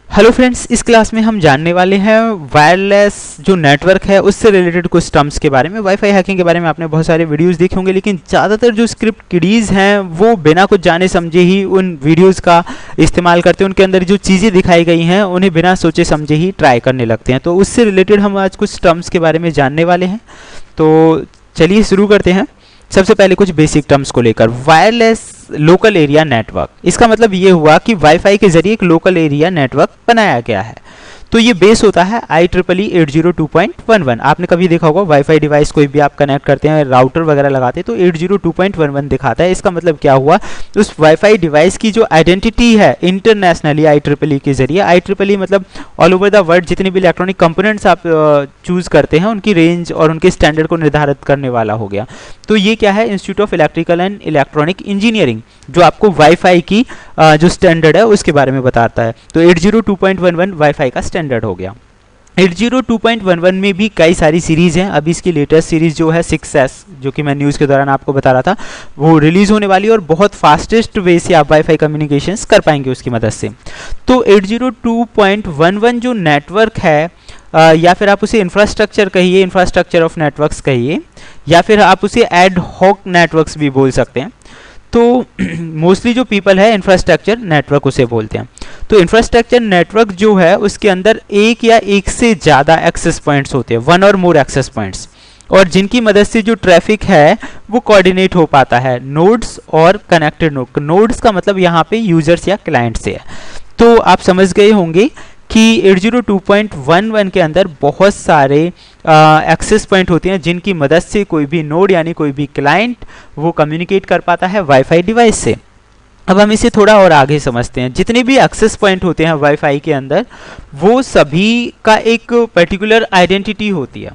Hello friends, इस class में हम जानने वाले हैं वायरलेस जो नेटवर्क है उससे रिलेटेड कुछ टर्म्स के बारे में। वाईफाई हैकिंग के बारे में आपने बहुत सारे वीडियोस देखे होंगे, लेकिन ज़्यादातर जो स्क्रिप्ट किडीज़ हैं वो बिना कुछ जाने समझे ही उन वीडियोस का इस्तेमाल करते हैं। उनके अंदर जो चीज़ें दिखाई गई हैं उन्हें बिना सोचे समझे ही ट्राई करने लगते हैं। तो उससे रिलेटेड हम आज कुछ टर्म्स के बारे में जानने वाले हैं। तो चलिए शुरू करते हैं। सबसे पहले कुछ बेसिक टर्म्स को लेकर, वायरलेस लोकल एरिया नेटवर्क। इसका मतलब ये हुआ कि वाईफाई के जरिए एक लोकल एरिया नेटवर्क बनाया गया है। तो ये बेस होता है IEEE 802.11। आपने कभी देखा होगा वाईफाई डिवाइस कोई भी आप कनेक्ट करते हैं, राउटर वगैरह लगाते हैं तो 802.11 दिखाता है। इसका मतलब क्या हुआ, उस वाईफाई डिवाइस की जो आइडेंटिटी है इंटरनेशनली IEEE के जरिए, IEEE मतलब ऑल ओवर द वर्ल्ड जितने भी इलेक्ट्रॉनिक कंपोनेंट्स आप चूज करते हैं उनकी रेंज और उनके स्टैंडर्ड को निर्धारित करने वाला हो गया। तो ये क्या है, institute of electrical and electronic engineering, जो आपको वाईफाई की जो स्टैंडर्ड है उसके बारे में बताता है। तो 802.11 वाईफाई का स्टैंडर्ड हो गया। 802.11 में भी कई सारी सीरीज हैं। अभी इसकी लेटेस्ट सीरीज जो है 6S, जो कि मैं न्यूज़ के दौरान आपको बता रहा था, वो रिलीज होने वाली है और बहुत फास्टेस्ट वे से आप वाईफाई कम्युनिकेशंस कर पाएंगे उसकी मदद से। तो 802.11 जो नेटवर्क है, या फिर आप उसे इंफ्रास्ट्रक्चर कहिए, इंफ्रास्ट्रक्चर ऑफ नेटवर्क्स कहिए, या फिर आप उसे एड हॉक नेटवर्क्स भी बोल सकते हैं। तो मोस्टली जो पीपल है इंफ्रास्ट्रक्चर नेटवर्क उसे बोलते हैं। तो इंफ्रास्ट्रक्चर नेटवर्क जो है उसके अंदर एक या एक से ज़्यादा एक्सेस पॉइंट्स होते हैं, वन और मोर एक्सेस पॉइंट्स, और जिनकी मदद से जो ट्रैफिक है वो कोऑर्डिनेट हो पाता है नोड्स और कनेक्टेड नोड। नोड्स का मतलब यहाँ पे यूजर्स या क्लाइंट से है। तो आप समझ गए होंगे कि 802.11 के अंदर बहुत सारे एक्सेस पॉइंट होते हैं जिनकी मदद से कोई भी नोड यानी कोई भी क्लाइंट वो कम्युनिकेट कर पाता है वाईफाई डिवाइस से। अब हम इसे थोड़ा और आगे समझते हैं। जितने भी एक्सेस पॉइंट होते हैं वाईफाई के अंदर वो सभी का एक पर्टिकुलर आइडेंटिटी होती है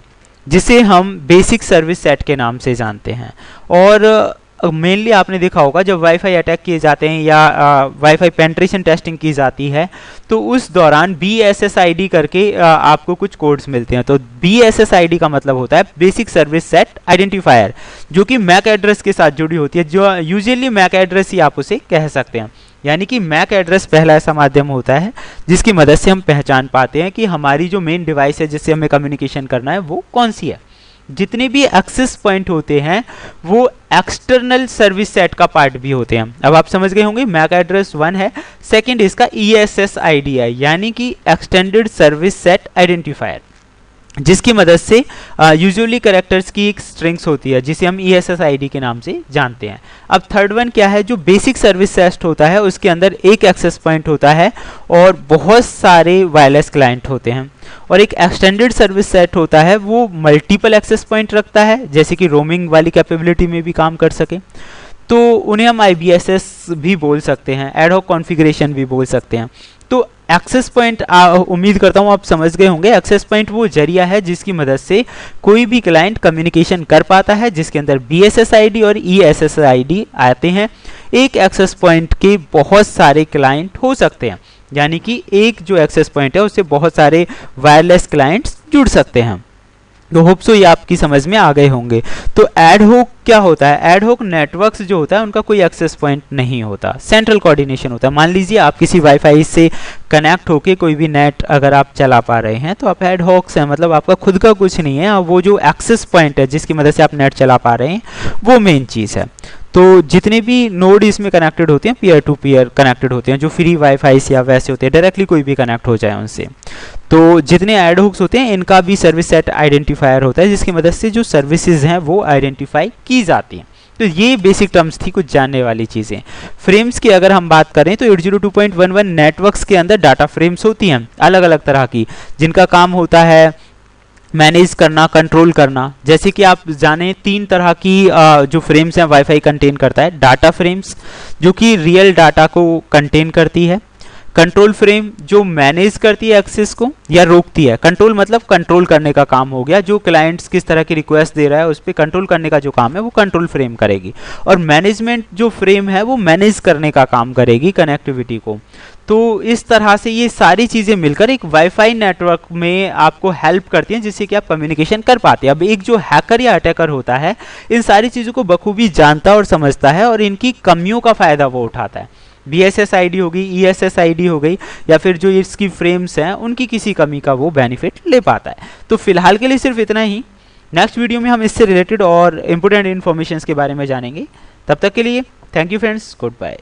जिसे हम बेसिक सर्विस सेट के नाम से जानते हैं। और मेनली आपने देखा होगा जब वाईफाई अटैक किए जाते हैं या वाईफाई पेनिट्रेशन टेस्टिंग की जाती है तो उस दौरान BSSID करके आपको कुछ कोड्स मिलते हैं। तो BSSID का मतलब होता है बेसिक सर्विस सेट आइडेंटिफायर, जो कि मैक एड्रेस के साथ जुड़ी होती है, जो यूजुअली मैक एड्रेस ही आप उसे कह सकते हैं। यानी कि मैक एड्रेस पहला ऐसा माध्यम होता है जिसकी मदद से हम पहचान पाते हैं कि हमारी जो मेन डिवाइस है जिससे हमें कम्युनिकेशन करना है वो कौन सी है। जितने भी एक्सेस पॉइंट होते हैं वो एक्सटर्नल सर्विस सेट का पार्ट भी होते हैं। अब आप समझ गए होंगे, मैक एड्रेस 1 है, सेकंड इसका ESSID है, यानी कि एक्सटेंडेड सर्विस सेट आइडेंटिफायर, जिसकी मदद से यूजुअली कैरेक्टर्स की एक स्ट्रिंग्स होती है जिसे हम ESSID के नाम से जानते हैं। अब थर्ड वन क्या है, जो बेसिक सर्विस सेट होता है उसके अंदर एक एक्सेस पॉइंट होता है और बहुत सारे वायरलेस क्लाइंट होते हैं। और एक एक्सटेंडेड सर्विस सेट होता है वो मल्टीपल एक्सेस पॉइंट रखता है, जैसे कि रोमिंग वाली कैपेबिलिटी में भी काम कर सके। तो उन्हें हम IBSS भी बोल सकते हैं, एड हॉक कॉन्फ़िगरेशन भी बोल सकते हैं। तो एक्सेस पॉइंट उम्मीद करता हूँ आप समझ गए होंगे। एक्सेस पॉइंट वो जरिया है जिसकी मदद से कोई भी क्लाइंट कम्युनिकेशन कर पाता है, जिसके अंदर BSSID और ESSID आते हैं। एक एक्सेस पॉइंट के बहुत सारे क्लाइंट हो सकते हैं, यानी कि एक जो एक्सेस पॉइंट है उससे बहुत सारे वायरलेस क्लाइंट्स जुड़ सकते हैं। तो होप सो ये आपकी समझ में आ गए होंगे। तो एड हॉक क्या होता है, एड हॉक नेटवर्क्स जो होता है उनका कोई एक्सेस पॉइंट नहीं होता, सेंट्रल कोऑर्डिनेशन होता है। मान लीजिए आप किसी वाईफाई से कनेक्ट होके कोई भी नेट अगर आप चला पा रहे हैं तो आप एड हॉक्स हैं, मतलब आपका खुद का कुछ नहीं है, वो जो एक्सेस पॉइंट है जिसकी मदद से आप नेट चला पा रहे हैं वो मेन चीज़ है। तो जितने भी नोड इसमें कनेक्टेड होते हैं पीयर टू पीयर कनेक्टेड होते हैं, जो फ्री वाईफाई से या वैसे होते हैं, डायरेक्टली कोई भी कनेक्ट हो जाए उनसे। तो जितने एड हुक्स होते हैं इनका भी सर्विस सेट आइडेंटिफायर होता है जिसकी मदद से जो सर्विसेज हैं वो आइडेंटिफाई की जाती हैं। तो ये बेसिक टर्म्स थी, कुछ जानने वाली चीज़ें। फ्रेम्स की अगर हम बात करें तो 802.11 नेटवर्क्स के अंदर डाटा फ्रेम्स होती हैं अलग अलग तरह की, जिनका काम होता है मैनेज करना, कंट्रोल करना। जैसे कि आप जाने 3 तरह की जो फ्रेम्स हैं वाईफाई कंटेन करता है। डाटा फ्रेम्स जो कि रियल डाटा को कंटेन करती है, कंट्रोल फ्रेम जो मैनेज करती है एक्सेस को या रोकती है। कंट्रोल मतलब कंट्रोल करने का काम हो गया, जो क्लाइंट्स किस तरह की रिक्वेस्ट दे रहा है उस पर कंट्रोल करने का जो काम है वो कंट्रोल फ्रेम करेगी। और मैनेजमेंट जो फ्रेम है वो मैनेज करने का काम करेगी कनेक्टिविटी को। तो इस तरह से ये सारी चीज़ें मिलकर एक वाईफाई नेटवर्क में आपको हेल्प करती हैं जिससे कि आप कम्युनिकेशन कर पाते हैं। अब एक जो हैकर या अटैकर होता है इन सारी चीज़ों को बखूबी जानता और समझता है और इनकी कमियों का फ़ायदा वो उठाता है। BSS आईडी हो गई, ESS आईडी हो गई, या फिर जो इसकी फ्रेम्स हैं उनकी किसी कमी का वो बेनिफिट ले पाता है। तो फिलहाल के लिए सिर्फ इतना ही। नेक्स्ट वीडियो में हम इससे रिलेटेड और इम्पोर्टेंट इन्फॉर्मेशन के बारे में जानेंगे। तब तक के लिए thank you friends, good bye.